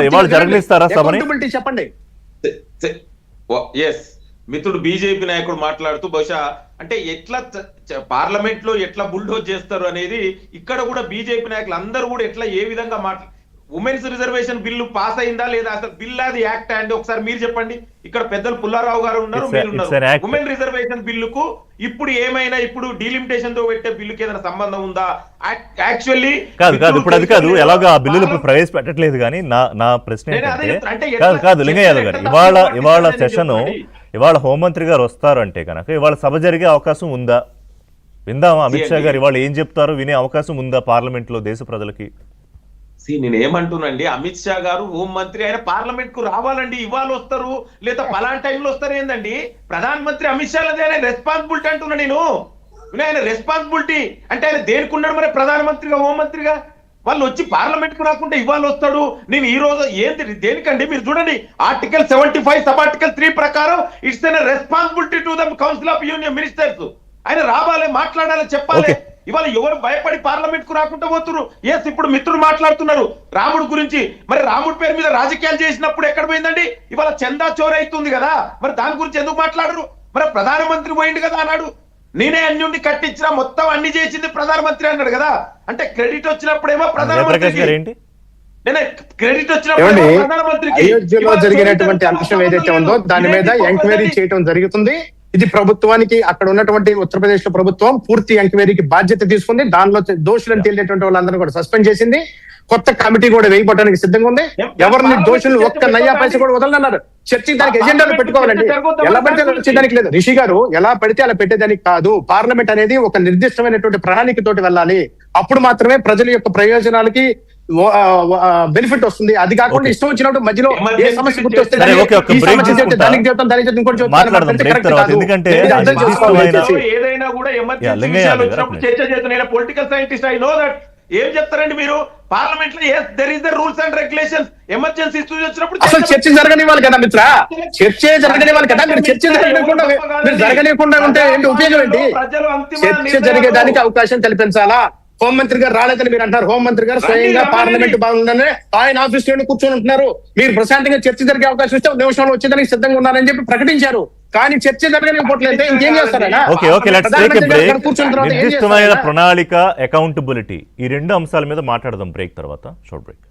ఇవాళ జరగనిస్తారా సభని? చెప్పండి. ఎస్, మిత్రుడు బీజేపీ నాయకుడు మాట్లాడుతూ బహుశా అంటే ఎట్లా పార్లమెంట్ లో ఎట్లా బుల్డోజ్ చేస్తారు అనేది ఇక్కడ కూడా బీజేపీ నాయకులు అందరూ కూడా ఎట్లా ఏ విధంగా ఉమెన్స్ రిజర్వేషన్ బిల్లు పాస్ అయిందా లేదా, అసలు బిల్ అది యాక్ట్ అండి ఒకసారి మీరు చెప్పండి. ఇక్కడ పెద్దలు పుల్లారావు గారు ఉన్నారు, మీరు ఉన్నారు. ఉమెన్ రిజర్వేషన్ బిల్లుకు ఇప్పుడు ఏమైనా ఇప్పుడు డీలిమిటేషన్ తో పెట్టే బిల్లుకి ఏదైనా సంబంధం ఉందా? యాక్చువల్లీ కాదు ఇప్పుడు అది కాదు, ఎలాగో ఆ బిల్లులు ప్రవేశపెట్టట్లేదు. కానీ నా ప్రశ్న ఏంటంటే కాదు లింగయ్య యాదవ్ గారు, ఇవాళ సెషన్ ఇవాళ హోంమంత్రి గారు వస్తారు అంటే కనుక ఇవాళ సభ జరిగే అవకాశం ఉందా? విందామా అమిత్ షా గారు ఇవాళ ఏం చెప్తారో వినే అవకాశం ఉందా పార్లమెంట్ లో దేశ ప్రజలకి? నేను ఏమంటున్నాండి, అమిత్ షా గారు హోంమంత్రి ఆయన పార్లమెంట్ కు రావాలండి. ఇవాళ వస్తారు లేదా పలానా టైంలో వస్తారు ఏందండి? ప్రధానమంత్రి అమిత్ షా లది ఆయన రెస్పాన్సిబిలిటీ అంటున్నా నేను. ఆయన రెస్పాన్సిబిలిటీ అంటే ఆయన దేనికి ఉన్నాడు మరి ప్రధానమంత్రిగా హోంమంత్రిగా? వాళ్ళు వచ్చి పార్లమెంట్ కు రాకుంటే ఇవాళ వస్తాడు. నేను ఈ రోజు ఏంటి దేనికండి? మీరు చూడండి, ఆర్టికల్ 75 సబ్ ఆర్టికల్ 3 ప్రకారం it's an responsibility to the council of union ministers. ఆయన రావాలి, మాట్లాడాలి, చెప్పాలి. ఇవాళ ఎవరు భయపడి పార్లమెంట్ కు రాకుండా పోతున్నారు? ఎస్, ఇప్పుడు మిత్రుడు మాట్లాడుతున్నారు రాముడు గురించి. మరి రాముడి పేరు మీద రాజకీయాలు చేసినప్పుడు ఎక్కడ పోయిందండి? ఇవాళ చందా చోరీ అవుతుంది కదా, మరి దాని గురించి ఎందుకు మాట్లాడరు? మరి ప్రధానమంత్రి పోయింది కదా అన్నాడు. నేనే అన్యుండి కట్టించిన మొత్తం అన్ని చేసింది ప్రధానమంత్రి అన్నాడు కదా. అంటే క్రెడిట్ వచ్చినప్పుడేమో ప్రధానమంత్రికి, నేనే క్రెడిట్ వచ్చినప్పుడు ప్రధానమంత్రికి. అయోధ్యలో జరిగినటువంటి అంశం ఏదైతే ఉందో దాని మీద ఎంక్వైరీ చేయడం జరుగుతుంది. ఇది ప్రభుత్వానికి, అక్కడ ఉన్నటువంటి ఉత్తరప్రదేశ్ లో ప్రభుత్వం పూర్తి ఎంక్వైరీకి బాధ్యత తీసుకుంది. దానిలో దోషులను తేలినటువంటి వాళ్ళందరూ కూడా సస్పెండ్ చేసింది. కొత్త కమిటీ కూడా వేయబడడానికి సిద్ధంగా ఉంది. ఎవరిని దోషులు ఒక్క నయ్యా పైస కూడా వదలన్నారు. చర్చకి దానికి ఎజెండాలు పెట్టుకోవాలండి. ఎలా పడితే అలా వచ్చేదానికి లేదు రిషి గారు, ఎలా పడితే అలా పెట్టేదానికి కాదు. పార్లమెంట్ అనేది ఒక నిర్దిష్టమైనటువంటి ప్రణాళిక తోటి వెళ్ళాలి. అప్పుడు మాత్రమే ప్రజల యొక్క ప్రయోజనాలకి బెనిఫిట్ వస్తుంది. అది కాకుండా ఇష్టం వచ్చినప్పుడు మధ్యలో ఏ సమస్య గుర్తొస్తే దానికి చెప్తాం, దానికి ఏదైనా కూడా ఎమర్జెన్సీ వచ్చినప్పుడు చర్చ చేస్తున్న political scientist I know that. ఏం చెప్తారండి మీరు పార్లమెంట్ లో? There is the rules and regulations. Emergency వచ్చినప్పుడు అసలు చర్చ జరగనివ్వాలి కదా మిత్ర, చర్చ జరగనివ్వాలి కదా. మీరు చర్చ జరగనివ్వకుండా ఉంటే ఏంటి ఉపయోగం ఏంటి? చర్చ జరిగేదానికి అవకాశం కల్పించాలా? హోంమంత్రి గారు రాలేదని మీరు అంటారు. హోంమంత్రి గారు స్వయంగా పార్లమెంట్ బాగుందని ఆయన ఆఫీస్ లో కూర్చొని ఉంటున్నారు. మీరు ప్రశాంతంగా చర్చ జరిగే అవకాశం ఇస్తే నిమిషంలో వచ్చేదానికి సిద్ధంగా ఉన్నారని చెప్పి ప్రకటించారు. కానీ చర్చ జరగనివ్వట్లేదు. ఇంకేం చేస్తారా? నిర్దిష్టమైన ప్రణాళిక, అకౌంటబిలిటీ, ఈ రెండు అంశాల మీద మాట్లాడదాం బ్రేక్ తర్వాత. Short break.